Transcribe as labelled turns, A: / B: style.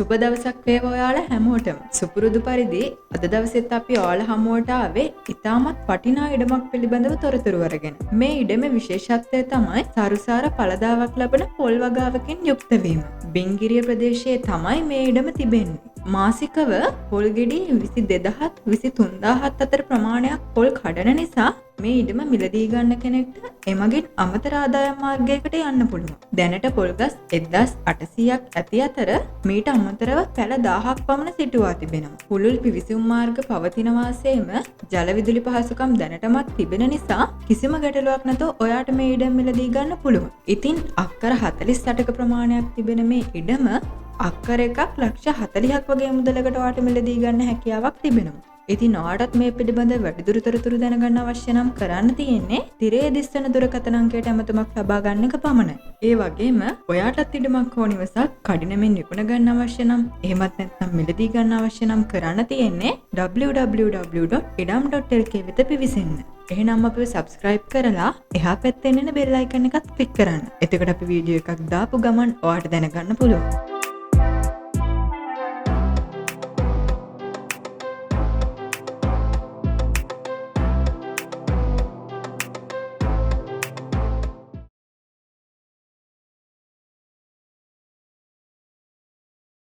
A: සුබ දවසක් වේවා ඔයාලා හැමෝටම. සුපුරුදු පරිදි අද දවසෙත් අපි ඔයාලා හමුවට ආවේ ඉතාමත් වටිනා ඉඩමක් පිළිබඳව තොරතුරු අරගෙන. මේ ඉඩමේ විශේෂත්වය තමයි සරුසාර පළදාවක් ලබන පොල් වගාවකින් යුක්ත වීම. බිංගිරිය ප්‍රදේශයේ තමයි මේ ඉඩම තිබෙන්නේ. මාසිකව පොල් ගෙඩි 22000 23000 අතර ප්‍රමාණයක් පොල් කඩන නිසා මේ ඉඩම මිලදී ගන්න කෙනෙක්ට එමගින් අමතර ආදායම් මාර්ගයකට යන්න පුළුවන්. දැනට පොල් ගස් 1800ක් ඇති අතර මීට අමතරව පැල 1000ක් පමණ සිටුවා තිබෙනවා. පුළුල් පිවිසුම් මාර්ග පවතින වාසයේම ජල විදුලි පහසුකම් දැනටමත් තිබෙන නිසා කිසිම ගැටලුවක් නැතුව ඔයාට මේ ඉඩම මිලදී ගන්න පුළුවන්. ඉතින් අක්කර 48ක ප්‍රමාණයක් තිබෙන මේ ඉඩම අක්කර එකක් ලක්ෂ 40ක් වගේ මුදලකට ඔයාට මිලදී ගන්න හැකියාවක් තිබෙනවා. ඉතින් ඔයාටත් මේ පිළිබඳව වැඩිදුර තොරතුරු දැනගන්න අවශ්‍ය නම් කරන්න තියෙන්නේ තිරේ දිස්සන දුරකථන අංකයට ඇමතුමක් ලබා ගන්න එක පමණයි. ඒ වගේම ඔයාටත් ඉඩමක් හෝ නිවසක් කඩිනමින් විකුණ ගන්න අවශ්‍ය නම් එහෙමත් නැත්නම් මිලදී ගන්න අවශ්‍ය නම් කරන්න තියෙන්නේ www.idam.lk වෙත පිවිසෙන්න. එහෙනම් අපිව subscribe කරලා එහා පැත්තේ එන bell icon එකත් click කරන්න. එතකොට අපි වීඩියෝ එකක් දාපු ගමන් ඔයාට දැනගන්න පුළුවන්.